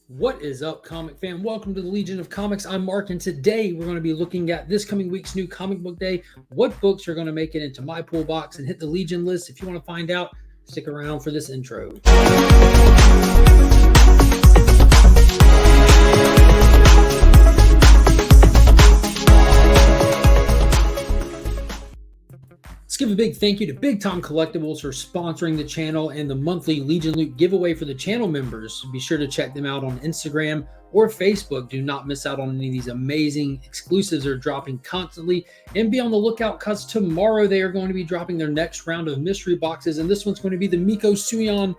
What is up, comic fan? Welcome to the Legion of Comics. I'm Mark, and today we're going to be looking at this coming week's new comic book day. What books are going to make it into my pool box and hit the Legion list? If you want to find out, stick around for this intro. Let's give a big thank you to Big Time Collectibles for sponsoring the channel and the monthly Legion Loot giveaway for the channel members. Be sure to check them out on Instagram or Facebook. Do not miss out on any of these amazing exclusives that are dropping constantly. And be on the lookout because tomorrow they are going to be dropping their next round of mystery boxes. And this one's going to be the Miko Suyon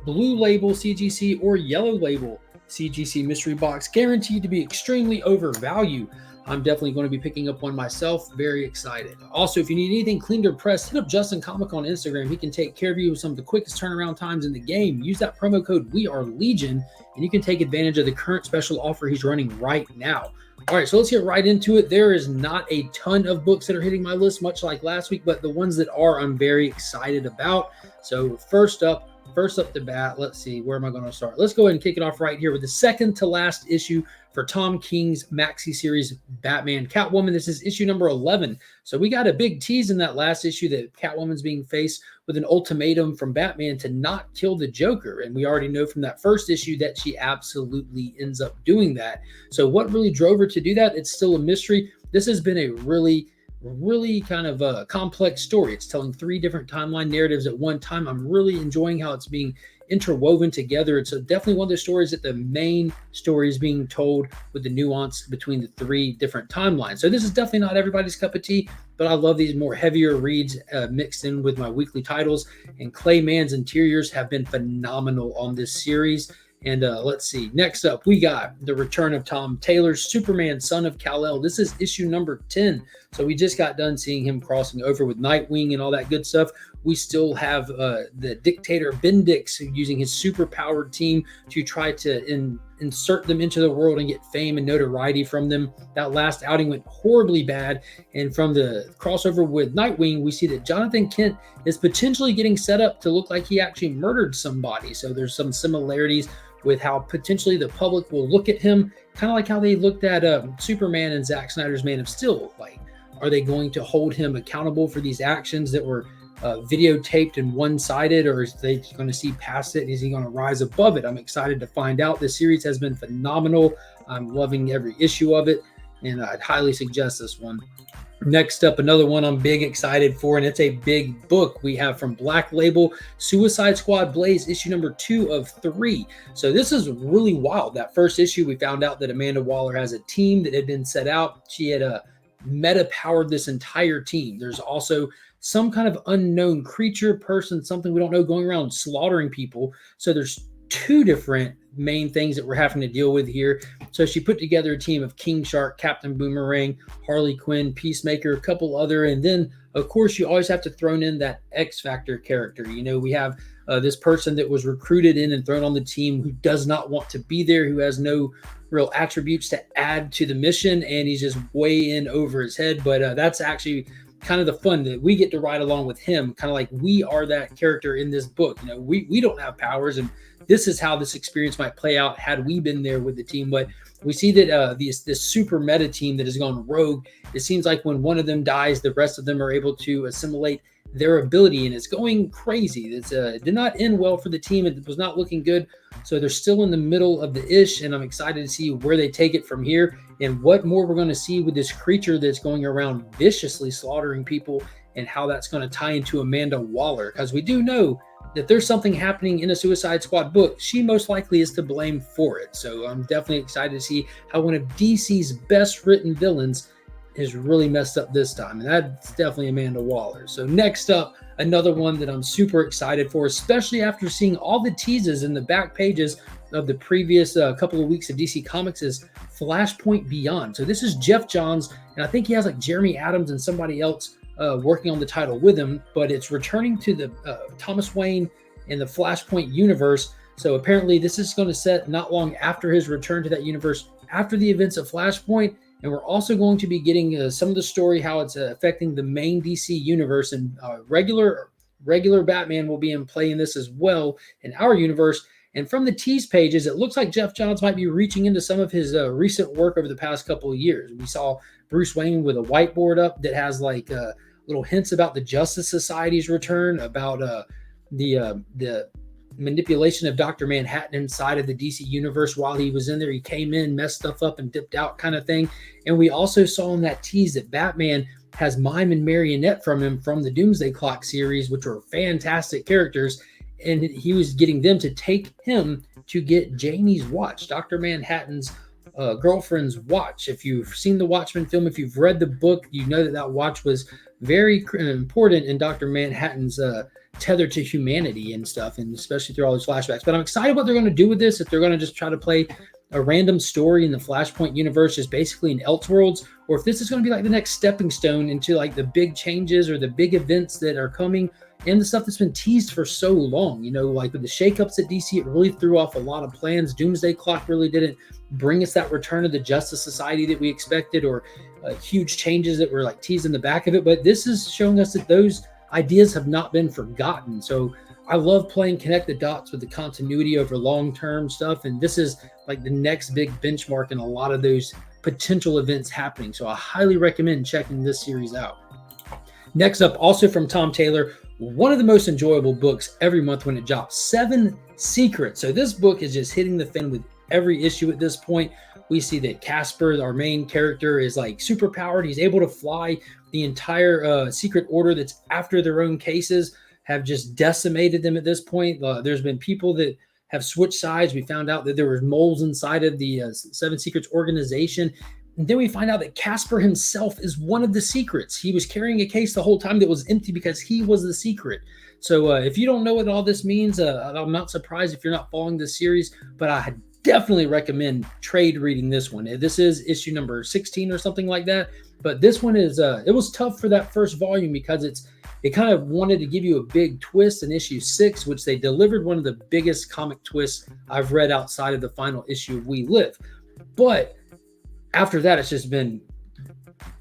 Blue Label CGC or Yellow Label CGC mystery box, guaranteed to be extremely overvalued. I'm definitely going to be picking up one myself. Very excited. Also, if you need anything cleaned or pressed, hit up Justin Comic on Instagram. He can take care of you with some of the quickest turnaround times in the game. Use that promo code WeAreLegion, and you can take advantage of the current special offer he's running right now. All right, so let's get right into it. There is not a ton of books that are hitting my list, much like last week, but the ones that are, I'm very excited about. So first up the bat, let's see, where am I going to start? Let's go ahead and kick it off right here with the second to last issue for Tom King's maxi series Batman Catwoman. This is issue number 11. So we got a big tease in that last issue that Catwoman's being faced with an ultimatum from Batman to not kill the Joker. And we already know from that first issue that she absolutely ends up doing that. So what really drove her to do that? It's still a mystery. This has been a really kind of a complex story. It's telling three different timeline narratives at one time. I'm really enjoying how it's being interwoven together. It's definitely one of the stories that the main story is being told with the nuance between the three different timelines. So this is definitely not everybody's cup of tea, but I love these more heavier reads mixed in with my weekly titles. And Clay Mann's interiors have been phenomenal on this series. And let's see. Next up, we got the return of Tom Taylor's Superman, Son of Kal-El. This is issue number 10. So we just got done seeing him crossing over with Nightwing and all that good stuff. We still have the dictator Bendix using his super-powered team to try to insert them into the world and get fame and notoriety from them. That last outing went horribly bad. And from the crossover with Nightwing, we see that Jonathan Kent is potentially getting set up to look like he actually murdered somebody. So there's some similarities with how potentially the public will look at him, kind of like how they looked at Superman and Zack Snyder's Man of Steel. Like, are they going to hold him accountable for these actions that were videotaped and one-sided, or is they going to see past it? Is he going to rise above it? I'm excited to find out. This series has been phenomenal. I'm loving every issue of it, and I'd highly suggest this one. Next up, another one I'm big excited for, and it's a big book. We have from Black Label, Suicide Squad Blaze, issue number 2 of 3. So this is really wild. That first issue, we found out that Amanda Waller has a team that had been set out. She had meta-powered this entire team. There's also some kind of unknown creature, person, something we don't know, going around slaughtering people. So there's two different main things that we're having to deal with here. So she put together a team of King Shark, Captain Boomerang, Harley Quinn, Peacemaker, a couple other, and then of course you always have to throw in that X Factor character. You know, we have this person that was recruited in and thrown on the team who does not want to be there, who has no real attributes to add to the mission, and he's just way in over his head. But that's actually kind of the fun that we get to ride along with him, kind of like we are that character in this book. You know, we don't have powers, and this is how this experience might play out had we been there with the team. But we see that this super meta team that has gone rogue, it seems like when one of them dies, the rest of them are able to assimilate their ability, and it's going crazy. It did not end well for the team. It was not looking good. So they're still in the middle of the ish, and I'm excited to see where they take it from here and what more we're going to see with this creature that's going around viciously slaughtering people, and how that's going to tie into Amanda Waller, because we do know that there's something happening in a Suicide Squad book. She most likely is to blame for it. So I'm definitely excited to see how one of DC's best written villains is really messed up this time, and that's definitely Amanda Waller. So next up, another one that I'm super excited for, especially after seeing all the teases in the back pages of the previous couple of weeks of DC Comics, is Flashpoint Beyond. So this is Jeff Johns, and I think he has like Jeremy Adams and somebody else working on the title with him, but it's returning to the Thomas Wayne in the Flashpoint universe. So apparently this is going to set not long after his return to that universe, after the events of Flashpoint. And we're also going to be getting some of the story, how it's affecting the main DC universe, and regular Batman will be in play in this as well in our universe. And from the tease pages, it looks like Jeff Johns might be reaching into some of his recent work over the past couple of years. We saw Bruce Wayne with a whiteboard up that has like little hints about the Justice Society's return, about the manipulation of Dr. Manhattan inside of the DC universe while he was in there. He came in, messed stuff up, and dipped out kind of thing. And we also saw in that tease that Batman has Mime and Marionette from him from the Doomsday Clock series, which were fantastic characters. And he was getting them to take him to get Janie's watch, Dr. Manhattan's girlfriend's watch. If you've seen the Watchmen film, if you've read the book, you know that watch was very important in Dr. Manhattan's tether to humanity and stuff, and especially through all those flashbacks. But I'm excited what they're going to do with this. If they're going to just try to play a random story in the Flashpoint universe, just basically in Elseworlds, or if this is going to be like the next stepping stone into like the big changes or the big events that are coming and the stuff that's been teased for so long. You know, like with the shakeups at DC, it really threw off a lot of plans. Doomsday Clock really didn't bring us that return of the Justice Society that we expected, or huge changes that were like teased in the back of it. But this is showing us that those ideas have not been forgotten. So I love playing connect the dots with the continuity over long-term stuff. And this is like the next big benchmark in a lot of those potential events happening. So I highly recommend checking this series out. Next up, also from Tom Taylor, one of the most enjoyable books every month when it drops, 7 Secrets. So this book is just hitting the fan with every issue at this point. We see that Casper, our main character, is like super powered. He's able to fly. The entire secret order that's after their own cases have just decimated them at this point. There's been people that have switched sides. We found out that there were moles inside of the 7 Secrets organization. And then we find out that Casper himself is one of the secrets. He was carrying a case the whole time that was empty because he was the secret. So if you don't know what all this means, I'm not surprised if you're not following this series, but I definitely recommend trade reading this one. This is issue number 16 or something like that. But this one is, it was tough for that first volume because it kind of wanted to give you a big twist in issue 6, which they delivered one of the biggest comic twists I've read outside of the final issue of We Live. But after that, it's just been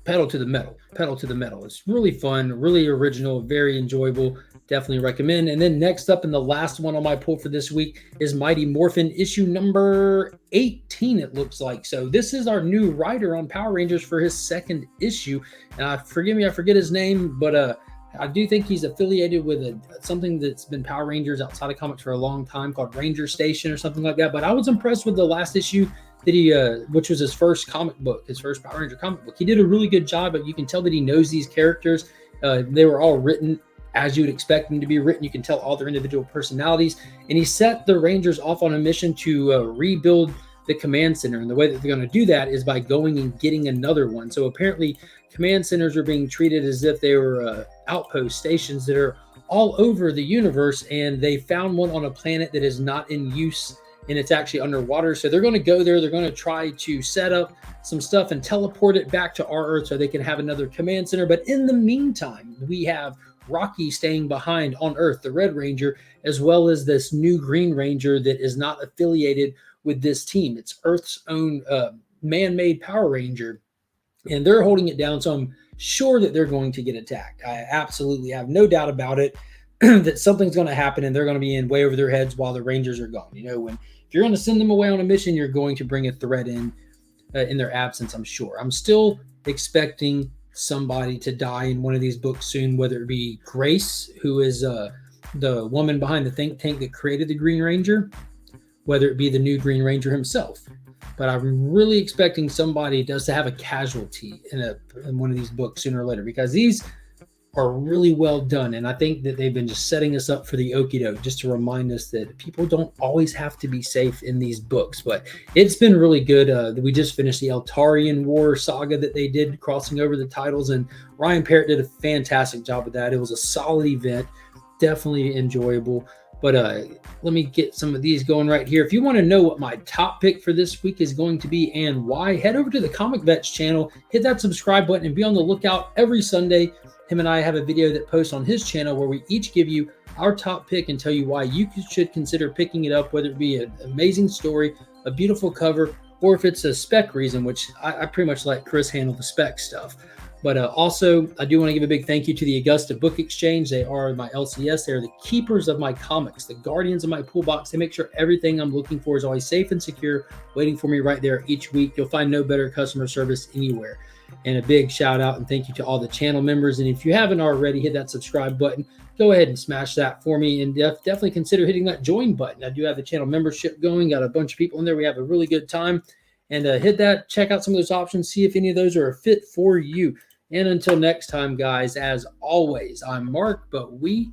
pedal to the metal. It's really fun, really original, very enjoyable. Definitely recommend. And then next up, and the last one on my pull for this week, is Mighty Morphin issue number 18, it looks like. So this is our new writer on Power Rangers for his 2nd issue. And forgive me, I forget his name, but I do think he's affiliated with something that's been Power Rangers outside of comics for a long time called Ranger Station or something like that. But I was impressed with the last issue that he, which was his first comic book, his first Power Ranger comic book. He did a really good job, but you can tell that he knows these characters. They were all written as you would expect them to be written. You can tell all their individual personalities. And he set the Rangers off on a mission to rebuild the command center. And the way that they're going to do that is by going and getting another one. So apparently command centers are being treated as if they were outpost stations that are all over the universe. And they found one on a planet that is not in use, and it's actually underwater. So they're going to go there. They're going to try to set up some stuff and teleport it back to our Earth so they can have another command center. But in the meantime, we have Rocky staying behind on Earth, the Red Ranger, as well as this new Green Ranger that is not affiliated with this team. It's Earth's own man-made Power Ranger, and they're holding it down. So I'm sure that they're going to get attacked. I absolutely have no doubt about it that something's going to happen, and they're going to be in way over their heads while the Rangers are gone. You know, if you're going to send them away on a mission, you're going to bring a threat in their absence, I'm sure. I'm still expecting somebody to die in one of these books soon, whether it be Grace, who is the woman behind the think tank that created the Green Ranger, whether it be the new Green Ranger himself. But I'm really expecting somebody does to have a casualty in one of these books sooner or later, because these are really well done. And I think that they've been just setting us up for the okie doke, just to remind us that people don't always have to be safe in these books. But it's been really good. We just finished the Eltarian War saga that they did, crossing over the titles, and Ryan Parrott did a fantastic job with that. It was a solid event, definitely enjoyable. But let me get some of these going right here. If you want to know what my top pick for this week is going to be and why, head over to the Comic Vets channel, hit that subscribe button, and be on the lookout every Sunday. Him and I have a video that posts on his channel where we each give you our top pick and tell you why you should consider picking it up, whether it be an amazing story, a beautiful cover, or if it's a spec reason, which I pretty much let Chris handle the spec stuff. But also, I do want to give a big thank you to the Augusta Book Exchange. They are my LCS. They're the keepers of my comics, the guardians of my pool box. They make sure everything I'm looking for is always safe and secure, waiting for me right there each week. You'll find no better customer service anywhere. And a big shout out and thank you to all the channel members. And if you haven't already, hit that subscribe button. Go ahead and smash that for me, and definitely consider hitting that join button. I do have the channel membership going. Got a bunch of people in there. We have a really good time. And hit that, check out some of those options, see if any of those are a fit for you. And until next time, guys, as always, I'm Mark, but we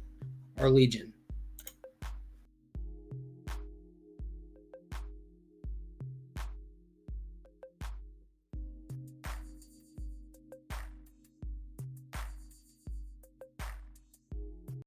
are Legion.